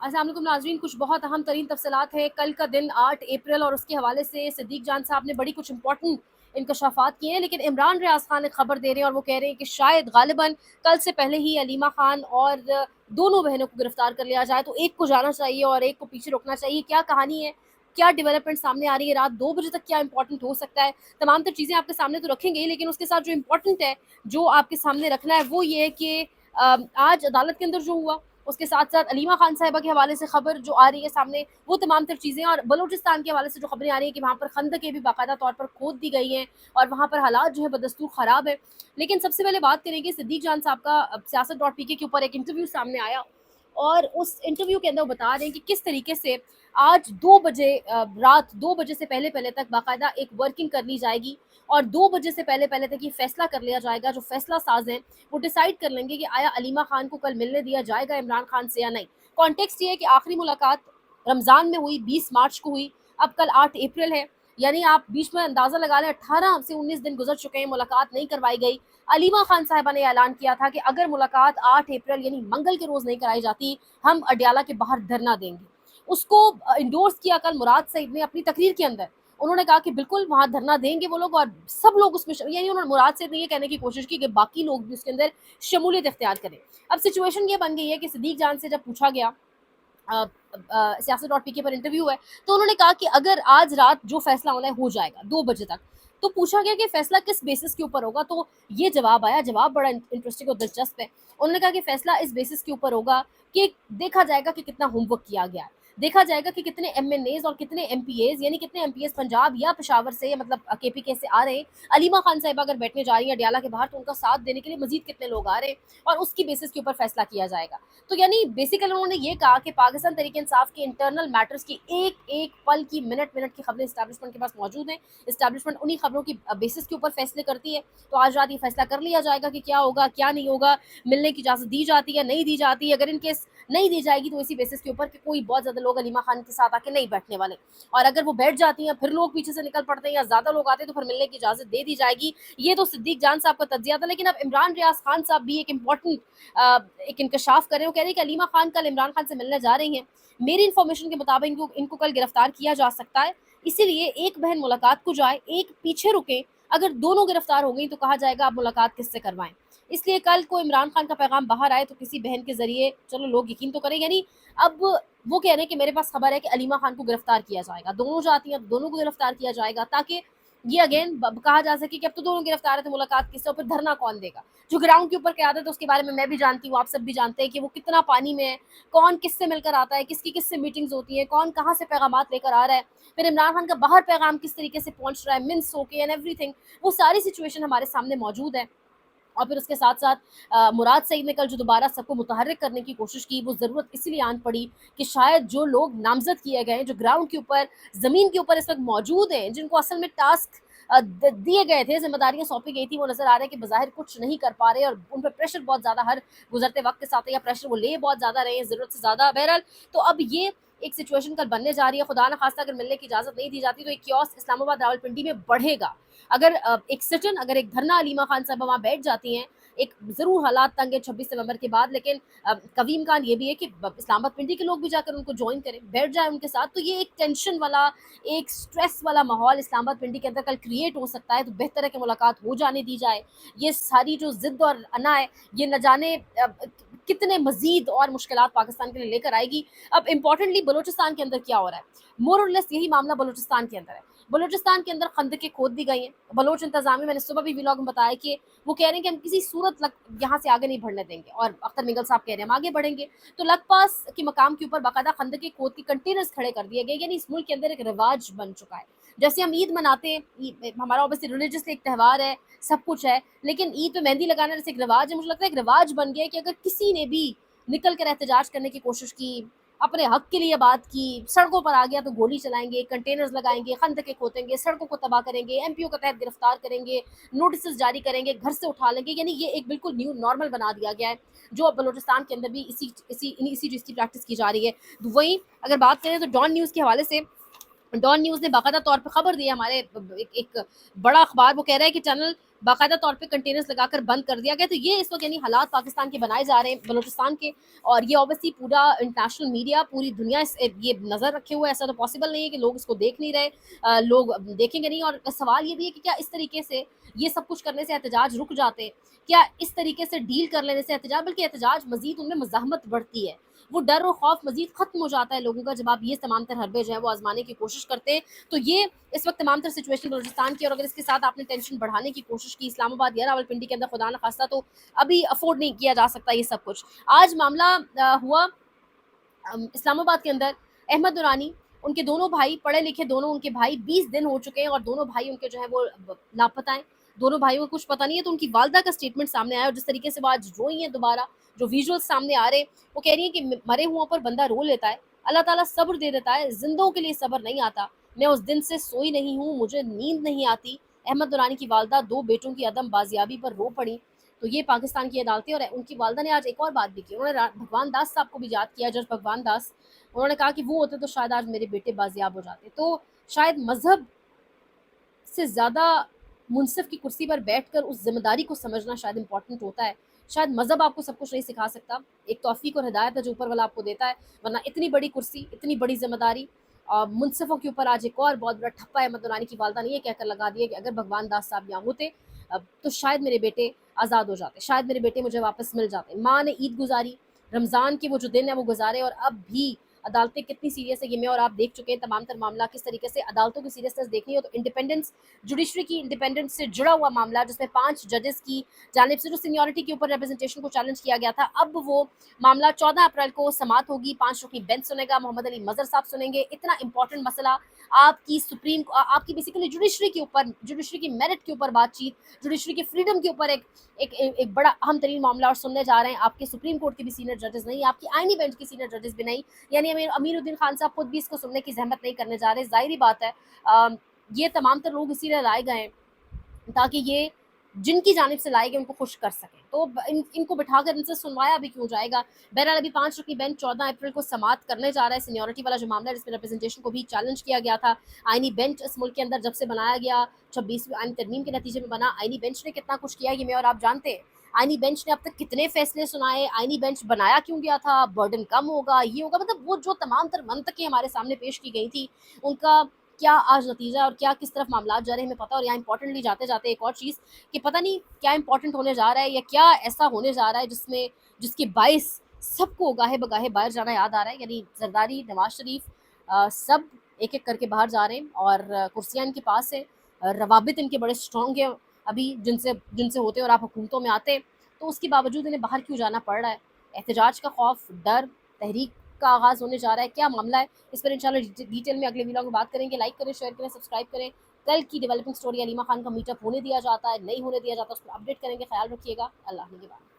अस्सलाम वालेकुम नाज़रीन, कुछ बहुत अहम तरीन तफसीलात है। कल का दिन 8 अप्रैल और उसके हवाले से सिद्दीक जान साहब ने बड़ी कुछ इंपॉर्टेंट इंकशाफात किए हैं, लेकिन इमरान रियाज खान एक खबर दे रहे हैं और वो कह रहे हैं कि शायद गालिबन कल से पहले ही अलीमा खान और दोनों बहनों को गिरफ्तार कर लिया जाए, तो एक को जाना चाहिए और एक को पीछे रोकना चाहिए। क्या कहानी है, क्या डेवलपमेंट सामने आ रही है, रात 2 बजे तक क्या इंपॉर्टेंट हो सकता है, तमाम तर चीज़ें आपके सामने तो रखेंगे, लेकिन उसके साथ जो इम्पोर्टेंट है, जो आपके सामने रखना है, वो ये है कि आज अदालत के अंदर जो हुआ, उसके साथ साथ अलीमा खान साहिबा के हवाले से खबर जो आ रही है सामने, वो तमाम तर चीज़ें, और बलूचिस्तान के हवाले से जो खबरें आ रही हैं कि वहाँ पर खंदकें भी बाकायदा तौर पर खोद दी गई हैं और वहाँ पर हालात जो है बदस्तूर ख़राब है। लेकिन सबसे पहले बात करेंगे सिद्दीक जान साहब का। siyaset.pk के ऊपर एक इंटरव्यू सामने आया और उस इंटरव्यू के अंदर वो बता रहे हैं कि किस तरीके से आज 2 बजे रात 2 बजे से पहले पहले तक बाकायदा एक वर्किंग कर ली जाएगी और 2 बजे से पहले पहले तक ये फैसला कर लिया जाएगा। जो फैसला साज हैं वो डिसाइड कर लेंगे कि आया अलीमा खान को कल मिलने दिया जाएगा इमरान खान से या नहीं। कॉन्टेक्स्ट ये है कि आखिरी मुलाकात रमज़ान में हुई, 20 मार्च को हुई, अब कल 8 अप्रैल है, यानी आप बीच में अंदाज़ा लगा लें 18 से 19 दिन गुजर चुके हैं, मुलाकात नहीं करवाई गई। अलीमा खान साहिबा ने ऐलान किया था कि अगर मुलाकात 8 अप्रैल यानी मंगल के रोज़ नहीं कराई जाती, हम अडयाला के बाहर धरना देंगे। उसको इंडोर्स किया कल मुराद सईद ने अपनी तकरीर के अंदर। उन्होंने कहा कि बिल्कुल वहाँ धरना देंगे वो लोग और सब लोग उसमें यानी उन्होंने मुराद सईद ने ये कहने की कोशिश की कि बाकी लोग भी उसके अंदर शमूलियत इख्तियार करें। अब सिचुएशन ये बन गई है कि सिद्दीक जान से जब पूछा गया, siyaset.pk पर इंटरव्यू है, तो उन्होंने कहा कि अगर आज रात जो फैसला होना है हो जाएगा 2 बजे तक। तो पूछा गया कि फैसला किस बेसिस के ऊपर होगा, तो ये जवाब आया। जवाब बड़ा इंटरेस्टिंग और दिलचस्प है। उन्होंने कहा कि फैसला इस बेसिस के ऊपर होगा कि देखा जाएगा कि कितना होमवर्क किया गया है, देखा जाएगा कि कितने MNAs और कितने MPAs यानी कितने MPs पंजाब या पेशावर से मतलब KPK से आ रहे हैं। अलीमा खान साहिबा अगर बैठने जा रही है अडयाला के बाहर, तो उनका साथ देने के लिए मजीद कितने लोग आ रहे हैं और उसकी बेसिस के ऊपर फैसला किया जाएगा। तो यानी बेसिकली उन्होंने ये कहा कि पाकिस्तान तहरीक इंसाफ के इंटरनल मैटर्स की एक एक पल की, मिनट मिनट की खबरें इस्टेब्लिशमेंट के पास मौजूद हैं। इस्टेब्लिशमेंट उन्हीं खबरों की बेसिस के ऊपर फैसले करती है। तो आज रात ये फैसला कर लिया जाएगा कि क्या होगा क्या नहीं होगा, मिलने की इजाज़त दी जाती है नहीं दी जाती है। अगर इन केस नहीं दी जाएगी तो इसी बेसिस के ऊपर कि कोई बहुत ज़्यादा लोग अलीमा खान के साथ आके नहीं बैठने वाले, और अगर वो बैठ जाती हैं फिर लोग पीछे से निकल पड़ते हैं या ज़्यादा लोग आते हैं तो फिर मिलने की इजाज़त दे दी जाएगी। ये तो सिद्दीक जान साहब का तज्जिया था। लेकिन अब इमरान रियाज खान साहब भी एक इम्पॉर्टेंट एक इंकशाफ कर रहे हैं। वो कह रहे हैं कि अलीमा खान कल इमरान खान से मिलने जा रही हैं। मेरी इन्फॉर्मेशन के मुताबिक इनको कल गिरफ्तार किया जा सकता है, इसीलिए एक बहन मुलाकात को जाए, एक पीछे रुके। अगर दोनों गिरफ्तार हो गई तो कहा जाएगा आप मुलाकात किससे करवाएं। इसलिए कल को इमरान खान का पैगाम बाहर आए तो किसी बहन के जरिए चलो लोग यकीन तो करें। यानी अब वो कह रहे हैं कि मेरे पास खबर है कि अलीमा खान को गिरफ्तार किया जाएगा, दोनों जाती हैं दोनों को गिरफ्तार किया जाएगा, ताकि ये अगेन कहा जा सके कि अब तो दोनों गिरफ्तार है तो मुलाकात किससे और फिर धरना कौन देगा। जो ग्राउंड के ऊपर क्यादत है उसके बारे में मैं भी जानती हूँ, आप सब भी जानते हैं कि वो कितना पानी में है, कौन किससे मिलकर आता है, किसकी किससे मीटिंग्स होती है, कौन कहाँ से पैगामात लेकर आ रहा है, फिर इमरान खान का बाहर पैगाम किस तरीके से पहुंच रहा है, मिन्स होके एंड एवरीथिंग। वो सारी सिचुएशन हमारे सामने मौजूद है। और फिर उसके साथ साथ मुराद सईद ने कल जो दोबारा सबको मुतहर्रिक करने की कोशिश की, वो ज़रूरत इसलिए आन पड़ी कि शायद जो लोग नामज़द किए गए हैं, जो ग्राउंड के ऊपर ज़मीन के ऊपर इस वक्त मौजूद हैं, जिनको असल में टास्क दिए गए थे, जिम्मेदारियां सौंपी गई थी, वो नज़र आ रहे हैं कि बज़ाहिर कुछ नहीं कर पा रहे और उन पर प्रेशर बहुत ज़्यादा हर गुजरते वक्त के साथ, या प्रेशर वो ले बहुत ज़्यादा रहे हैं ज़रूरत से ज़्यादा। बहरहाल तो अब ये एक सिचुएशन कल बनने जा रही है। खुदा न खास्ता अगर मिलने की इजाज़त नहीं दी जाती तो एक कियोस इस्लामाबाद रावलपिंडी में बढ़ेगा। अगर एक सिटन, अगर एक धरना अलीमा खान साहब वहाँ बैठ जाती हैं, एक ज़रूर हालात तंग है 26 नवंबर के बाद, लेकिन कभी इम्कान ये भी है कि इस्लामाबाद पिंडी के लोग भी जाकर उनको ज्वाइन करें, बैठ जाए उनके साथ। तो ये एक टेंशन वाला, एक स्ट्रेस वाला माहौल इस्लामाबाद पिंडी के अंदर कल क्रिएट हो सकता है। तो बेहतर है कि मुलाकात हो जाने दी जाए। ये सारी जो ज़िद और अना है, ये न जाने कितने मज़ीद और मुश्किलात पाकिस्तान के लिए लेकर आएगी। अब इम्पॉर्टेंटली बलूचिस्तान के अंदर क्या हो रहा है, मोर और लेस यही मामला बलूचिस्तान के अंदर है। बलूचिस्तान के अंदर खंदकें खोद दी गई हैं। बलोच इंतज़ामिया, मैंने सुबह भी व्लॉग में बताया कि वो कह रहे हैं कि हम किसी सूरत यहाँ से आगे नहीं बढ़ने देंगे, और अख्तर मिगल साहब कह रहे हैं हम आगे बढ़ेंगे। तो लखपास के मकाम के ऊपर बाकायदा खंदकें खोद के कंटेनर्स खड़े कर दिए गए। यानी इस मुल्क के अंदर एक रिवाज बन चुका है। जैसे हम ईद मनाते हैं, हमारा ऑब्वियसली रिलीजियसली एक त्यौहार है, सब कुछ है, लेकिन ईद पे मेहंदी लगाना जैसे एक रिवाज है, मुझे लगता है एक रिवाज बन गया है कि अगर किसी ने भी निकल कर एहतजाज करने की कोशिश की, अपने हक के लिए बात की, सड़कों पर आ गया तो गोली चलाएंगे, कंटेनर्स लगाएंगे, खंदकें खोदेंगे, सड़कों को तबाह करेंगे, MPO के तहत गिरफ्तार करेंगे, नोटिस जारी करेंगे, घर से उठा लेंगे। यानी ये एक बिल्कुल न्यू नॉर्मल बना दिया गया है, जो अब बलूचिस्तान के अंदर भी इसी चीज़ की प्रैक्टिस की जा रही है। तो वहीं अगर बात करें तो डॉन न्यूज़ के हवाले से, डॉन न्यूज़ ने बाकायदा तौर पर खबर दी है, हमारे एक बड़ा अखबार, वो कह रहा है कि टनल باقاعدہ طور پہ کنٹینرز لگا کر بند کر دیا گیا. تو یہ اس وقت یعنی حالات پاکستان کے بنائے جا رہے ہیں بلوچستان کے, اور یہ اوبیسلی پورا انٹرنیشنل میڈیا پوری دنیا یہ نظر رکھے ہوئے. ایسا تو پاسبل نہیں ہے کہ لوگ اس کو دیکھ نہیں رہے, لوگ دیکھیں گے نہیں. اور سوال یہ بھی ہے کہ کیا اس طریقے سے یہ سب کچھ کرنے سے احتجاج رک جاتے, کیا اس طریقے سے ڈیل کر لینے سے احتجاج, بلکہ احتجاج مزید ان میں مزاحمت بڑھتی ہے, وہ ڈر و خوف مزید ختم ہو جاتا ہے لوگوں کا جب آپ یہ تمام تر حربے جو ہے وہ آزمانے کی کوشش کرتے ہیں. تو یہ اس وقت تمام تر سچویشن بلوچستان کی, اور اگر اس کے ساتھ آپ نے ٹینشن بڑھانے کی کوشش کی اسلام آباد یا راولپنڈی کے اندر خدا نخواستہ, تو ابھی افورڈ نہیں کیا جا سکتا یہ سب کچھ. آج معاملہ ہوا اسلام آباد کے اندر. احمد نورانی, ان کے دونوں بھائی پڑھے لکھے, دونوں ان کے بھائی 20 دن ہو چکے ہیں اور دونوں بھائی ان کے جو ہے وہ لاپتہ ہیں. دونوں بھائیوں کو کچھ پتہ نہیں ہے. تو ان کی والدہ کا اسٹیٹمنٹ سامنے آیا, اور جس طریقے سے وہ آج روئی ہیں, دوبارہ جو ویژول سامنے آ رہے ہیں, وہ کہہ رہی ہیں کہ مرے ہوا پر بندہ رو لیتا ہے, اللہ تعالیٰ صبر دے دیتا ہے, زندوں کے لیے صبر نہیں آتا. میں اس دن سے سوئی نہیں ہوں, مجھے نیند نہیں آتی. احمد نورانی کی والدہ 2 بیٹوں کی عدم بازیابی پر رو پڑی. تو یہ پاکستان کی عدالتیں, اور ان کی والدہ نے آج ایک اور بات بھی کی. انہوں نے بھگوان داس صاحب کو بھی یاد کیا, جج بھگوان داس. انہوں نے کہا کہ وہ ہوتے تو شاید آج میرے بیٹے بازیاب ہو جاتے. تو شاید مذہب سے زیادہ منصف کی کرسی پر بیٹھ کر اس ذمہ داری کو سمجھنا شاید امپورٹنٹ ہوتا ہے. شاید مذہب آپ کو سب کچھ نہیں سکھا سکتا, ایک توفیق اور ہدایت ہے جو اوپر والا آپ کو دیتا ہے, ورنہ اتنی بڑی کرسی, اتنی بڑی ذمہ داری منصفوں کے اوپر آج ایک اور بہت بڑا ٹھپا ہے. مدنانی کی والدہ نے یہ کہہ کر لگا دیا کہ اگر بھگوان داس صاحب یہاں ہوتے تو شاید میرے بیٹے آزاد ہو جاتے, شاید میرے بیٹے مجھے واپس مل جاتے. ماں نے عید گزاری, رمضان کے وہ جو دن ہے وہ گزارے, اور اب بھی عدالتیں کتنی سیریس ہے یہ میں اور آپ دیکھ چکے ہیں. تمام تر معاملہ کس طریقے سے عدالتوں کی سیریسنس دیکھنی ہو تو انڈیپینڈنس, جوڈیشری کی انڈیپینڈنس سے جڑا ہوا معاملہ, جس میں 5 ججز کی جانب سے جو سینیورٹی کے اوپر ریپرزنٹیشن کو چیلنج کیا گیا تھا, اب وہ معاملہ 14 اپریل کو سماعت ہوگی. 5 رکنی بینچ سنے گا, محمد علی مظہر صاحب سنیں گے. اتنا امپورٹنٹ مسئلہ, آپ کی بیسیکلی جوڈیشری کے اوپر, جوڈیشری کی میرٹ کے اوپر بات چیت, جوڈیشری کی فریڈم کے اوپر ایک بڑا اہم ترین معاملہ اور سننے جا رہے ہیں. آپ کے سپریم کورٹ کے بھی سینئر ججز نہیں, آپ کی آئینی بینچ کے سینئر ججز بھی نہیں, یعنی امیر الدین خان صاحب خود بھی اس کو سننے کی زحمت نہیں کرنے جا رہے. ظاہری بات ہے یہ تمام تر لوگ اسی لیے لائے گئے ہیں تاکہ یہ جن کی جانب سے لائے گئے ان کو خوش کر سکیں. تو ان کو بٹھا کر ان سے سنوایا بھی کیوں جائے گا. بہرحال ابھی 5 رکنی بینچ 14 اپریل کو سماعت کرنے جا رہا ہے. سینیورٹی والا جو معاملہ ہے جس میں ریپرزنٹیشن کو بھی چیلنج کیا گیا تھا. آئینی بینچ اس ملک کے اندر جب سے بنایا گیا 26ویں آئینی ترمیم کے نتیجے میں بنا, آئینی بینچ نے کتنا کچھ کیا یہ میں اور آپ جانتے ہیں. آئینی بینچ نے اب تک کتنے فیصلے سنائے, آئینی بینچ بنایا کیوں گیا تھا, برڈن کم ہوگا, یہ ہوگا, مطلب وہ جو تمام تر منطقیں ہمارے سامنے پیش کی گئی تھی ان کا کیا آج نتیجہ اور کیا کس طرف معاملات جا رہے ہیں ہمیں پتہ. اور یہاں امپورٹنٹلی جاتے جاتے ایک اور چیز کہ پتہ نہیں کیا امپورٹنٹ ہونے جا رہا ہے یا کیا ایسا ہونے جا رہا ہے جس کے باعث سب کو گاہے بگاہے باہر جانا یاد آ رہا ہے. یعنی زرداری, نواز شریف سب ایک ایک کر کے باہر جا رہے ہیں اور کرسیاں ان کے پاس ہیں, روابط ان کے بڑے اسٹرانگ ہیں ابھی جن سے ہوتے اور آپ حکومتوں میں آتے, تو اس کے باوجود انہیں باہر کیوں جانا پڑ رہا ہے. احتجاج کا خوف, ڈر, تحریک کا آغاز ہونے جا رہا ہے, کیا معاملہ ہے اس پر انشاءاللہ ڈیٹیل میں اگلے ویڈیو میں بات کریں گے. لائک کریں, شیئر کریں, سبسکرائب کریں. کل کی ڈیولپنگ سٹوری علیمہ خان کا میٹ اپ ہونے دیا جاتا ہے, نہیں ہونے دیا جاتا, اس پر اپڈیٹ کریں گے. خیال رکھیے گا. اللہ نگہبان.